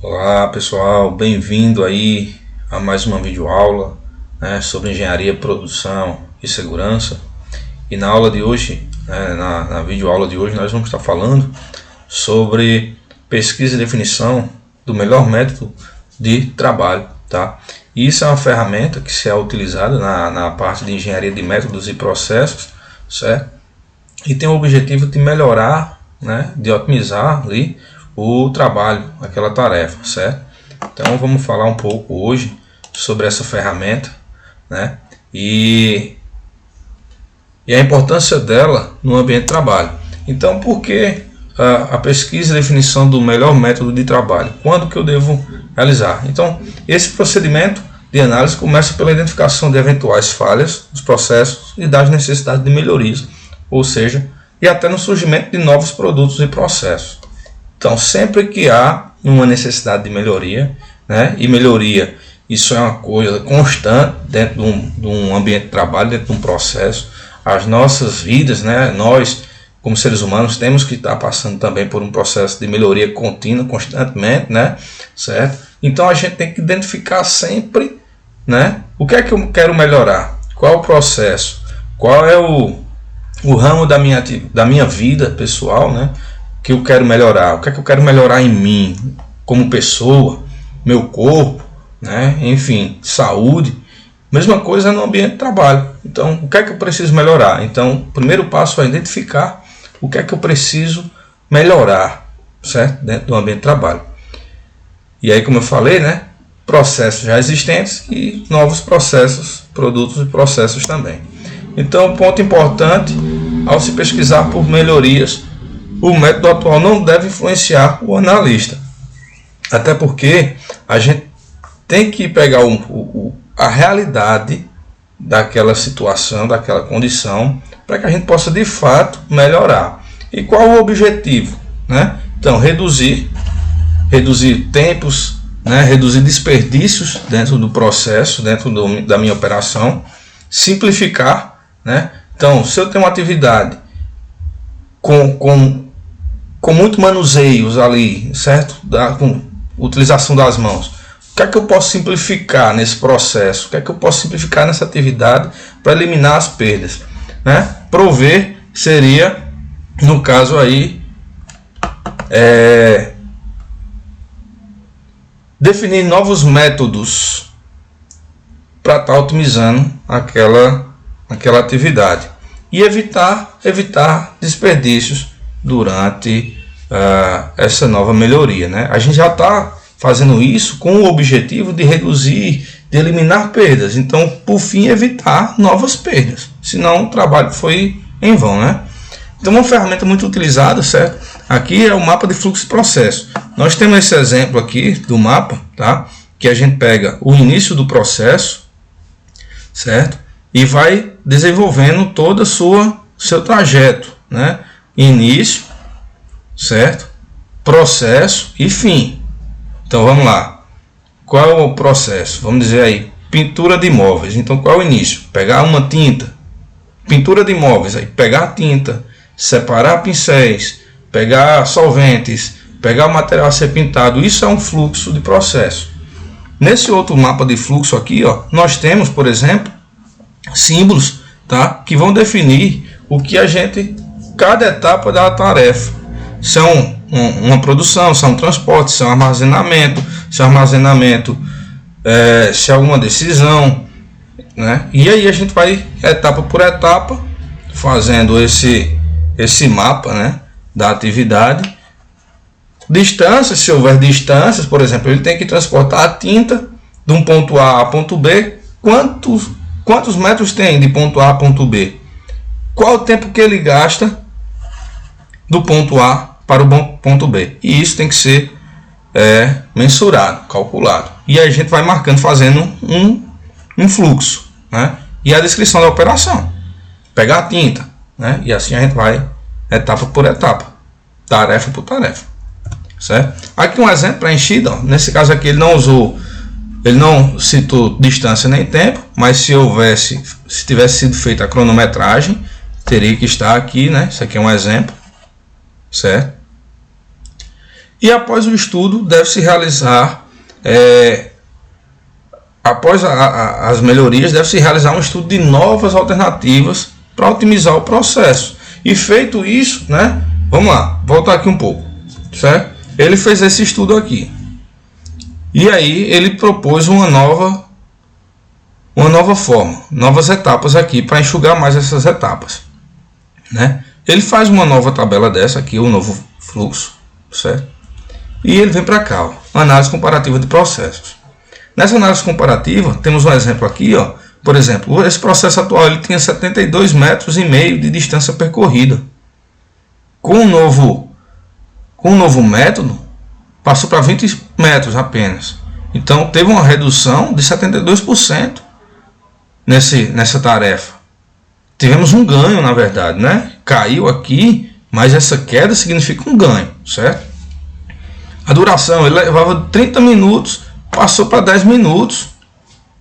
Olá pessoal, bem-vindo aí a mais uma videoaula, né, sobre engenharia, produção e segurança. E na aula de hoje, na videoaula de hoje, nós vamos estar falando sobre pesquisa e definição do melhor método de trabalho, tá? E isso é uma ferramenta que se é utilizada na parte de engenharia de métodos e processos, certo? E tem o objetivo de melhorar, né, de otimizar ali o trabalho, aquela tarefa, certo? Então vamos falar um pouco hoje sobre essa ferramenta, né? E a importância dela no ambiente de trabalho. Então, por que a pesquisa e definição do melhor método de trabalho? Quando que eu devo realizar? Então, esse procedimento de análise começa pela identificação de eventuais falhas nos processos e das necessidades de melhorias, ou seja, e até no surgimento de novos produtos e processos. Então, sempre que há uma necessidade de melhoria, né, e melhoria, isso é uma coisa constante dentro de um ambiente de trabalho, dentro de um processo. As nossas vidas, né, nós, como seres humanos, temos que estar passando também por um processo de melhoria contínua, constantemente, né, certo? Então, a gente tem que identificar sempre, né, o que é que eu quero melhorar, qual o processo, qual é o ramo da minha vida pessoal, né, que eu quero melhorar, o que é que eu quero melhorar em mim, como pessoa, meu corpo, né? Enfim, saúde. Mesma coisa no ambiente de trabalho. Então, o que é que eu preciso melhorar? Então, o primeiro passo é identificar o que é que eu preciso melhorar, certo? Dentro do ambiente de trabalho. E aí, como eu falei, né? Processos já existentes e novos processos, produtos e processos também. Então, ponto importante ao se pesquisar por melhorias, o método atual não deve influenciar o analista. Até porque a gente tem que pegar a realidade daquela situação, daquela condição, para que a gente possa de fato melhorar. E qual o objetivo, né? Então, reduzir tempos, né? Reduzir desperdícios dentro do processo, dentro da minha operação, simplificar, né? Então, se eu tenho uma atividade com muito manuseios ali, certo? Com utilização das mãos. O que é que eu posso simplificar nesse processo? O que é que eu posso simplificar nessa atividade para eliminar as perdas, né? Prover seria, no caso aí, definir novos métodos para estar otimizando aquela atividade e evitar desperdícios durante essa nova melhoria, né? A gente já está fazendo isso com o objetivo de reduzir, de eliminar perdas. Então, por fim, evitar novas perdas. Senão, o trabalho foi em vão, né? Então, uma ferramenta muito utilizada, certo? Aqui é o mapa de fluxo e processo. Nós temos esse exemplo aqui do mapa, tá? Que a gente pega o início do processo, certo? E vai desenvolvendo todo seu trajeto, né? Início, certo? Processo e fim. Então vamos lá. Qual é o processo? Vamos dizer aí, pintura de imóveis. Então qual é o início? Pegar uma tinta. Pintura de imóveis, aí pegar a tinta, separar pincéis, pegar solventes, pegar o material a ser pintado. Isso é um fluxo de processo. Nesse outro mapa de fluxo aqui, ó, nós temos, por exemplo, símbolos, tá? Que vão definir cada etapa da tarefa. São uma produção, são um transporte, são armazenamento, se é alguma decisão, né? E aí a gente vai etapa por etapa fazendo esse mapa, né, da atividade. Distâncias, se houver distâncias, por exemplo, ele tem que transportar a tinta de um ponto A a ponto B. Quantos metros tem de ponto A a ponto B? Qual o tempo que ele gasta do ponto A para o ponto B? E isso tem que ser mensurado, calculado. E aí a gente vai marcando, fazendo um fluxo, né? E a descrição da operação. Pegar a tinta, né? E assim a gente vai etapa por etapa, tarefa por tarefa, certo? Aqui um exemplo preenchido, ó. Nesse caso aqui ele não citou distância nem tempo, mas se tivesse sido feita a cronometragem, teria que estar aqui, né? Isso aqui é um exemplo, certo? E após o estudo, deve-se realizar, após as melhorias, deve-se realizar um estudo de novas alternativas para otimizar o processo. E feito isso, né, vamos lá, voltar aqui um pouco, certo? Ele fez esse estudo aqui. E aí ele propôs uma nova forma, novas etapas aqui para enxugar mais essas etapas, né? Ele faz uma nova tabela dessa aqui, o novo fluxo, certo? E ele vem para cá, ó, análise comparativa de processos. Nessa análise comparativa, temos um exemplo aqui, ó. Por exemplo, esse processo atual ele tinha 72,5 metros de distância percorrida. Com o novo método, passou para 20 metros apenas. Então, teve uma redução de 72% nessa tarefa. Tivemos um ganho, na verdade, né? Caiu aqui, mas essa queda significa um ganho, certo? A duração, ele levava 30 minutos, passou para 10 minutos,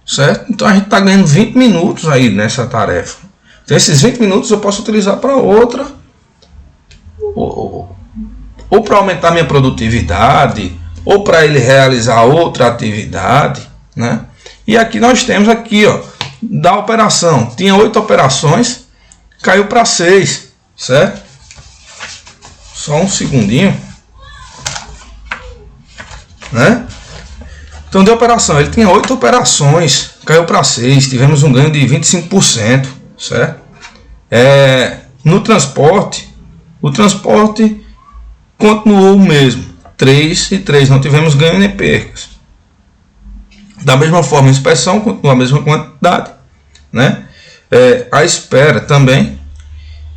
certo? Então, a gente está ganhando 20 minutos aí nessa tarefa. Então, esses 20 minutos eu posso utilizar para outra, ou para aumentar minha produtividade, ou para ele realizar outra atividade, né? E aqui nós temos aqui, ó, da operação, tinha 8 operações, caiu para 6, certo? Só um segundinho, né? Então, de operação, ele tinha 8 operações, caiu para 6, tivemos um ganho de 25%, certo? No transporte, o transporte continuou o mesmo, 3 e 3, não tivemos ganho nem percas. Da mesma forma, a inspeção continua a mesma quantidade, né? A espera também,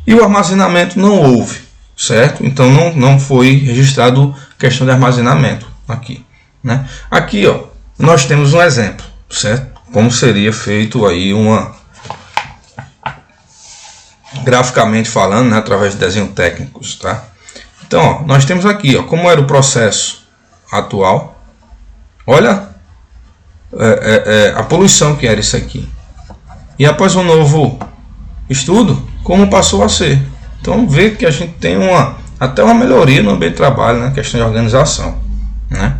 e o armazenamento não houve, certo? Então não foi registrado questão de armazenamento aqui, né? Aqui, ó, nós temos um exemplo, certo? Como seria feito aí graficamente falando, né, através de desenhos técnicos, tá? Então, ó, nós temos aqui, ó, como era o processo atual. Olha a poluição que era isso aqui. E após um novo estudo, como passou a ser. Então, vê que a gente tem até uma melhoria no ambiente de trabalho, né, questão de organização, né?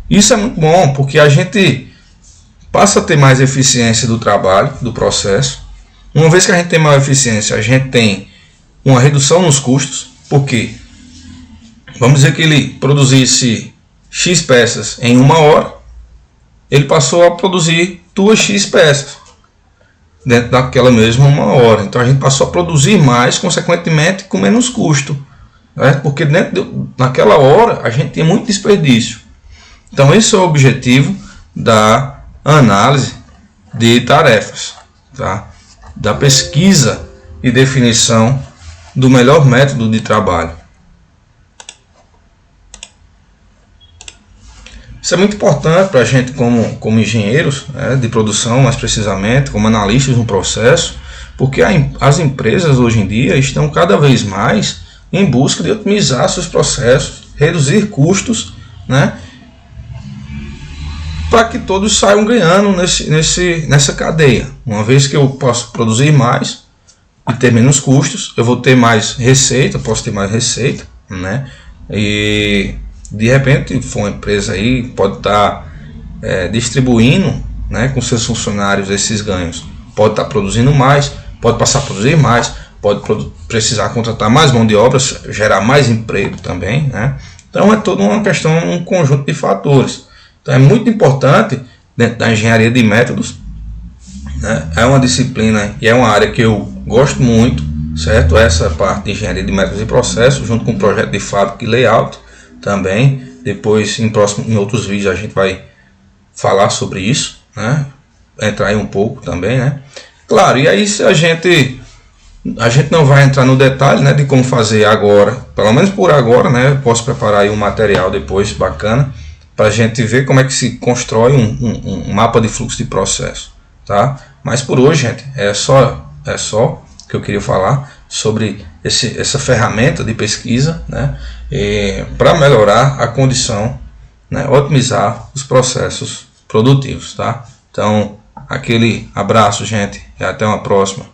Isso é muito bom, porque a gente passa a ter mais eficiência do trabalho, do processo. Uma vez que a gente tem maior eficiência, a gente tem uma redução nos custos, porque vamos dizer que ele produzisse X peças em 1 hora, ele passou a produzir 2x peças dentro daquela mesma 1 hora. Então a gente passou a produzir mais, consequentemente com menos custo, né? Porque naquela hora a gente tinha muito desperdício. Então esse é o objetivo da análise de tarefas, tá? Da pesquisa e definição do melhor método de trabalho. Isso é muito importante para a gente como engenheiros, né, de produção, mais precisamente, como analistas no processo, porque as empresas hoje em dia estão cada vez mais em busca de otimizar seus processos, reduzir custos, né, para que todos saiam ganhando nessa cadeia. Uma vez que eu posso produzir mais e ter menos custos, eu vou ter mais receita, posso ter mais receita, né? E de repente, for uma empresa aí, pode estar distribuindo, né, com seus funcionários esses ganhos. Pode estar produzindo mais, pode passar a produzir mais, pode precisar contratar mais mão de obra, gerar mais emprego também, né? Então é toda uma questão, um conjunto de fatores. Então é muito importante dentro da engenharia de métodos, né? É uma disciplina e é uma área que eu gosto muito, certo? Essa parte de engenharia de métodos e processos, junto com o projeto de fábrica e layout também. Depois em outros vídeos a gente vai falar sobre isso, né? Entrar aí um pouco também, né? Claro, e aí se a gente não vai entrar no detalhe, né, de como fazer agora, pelo menos por agora, né? Eu posso preparar aí um material depois bacana para a gente ver como é que se constrói um mapa de fluxo de processo, tá? Mas por hoje, gente, é só que eu queria falar sobre essa ferramenta de pesquisa, né, para melhorar a condição, né, otimizar os processos produtivos, tá? Então, aquele abraço, gente, e até uma próxima.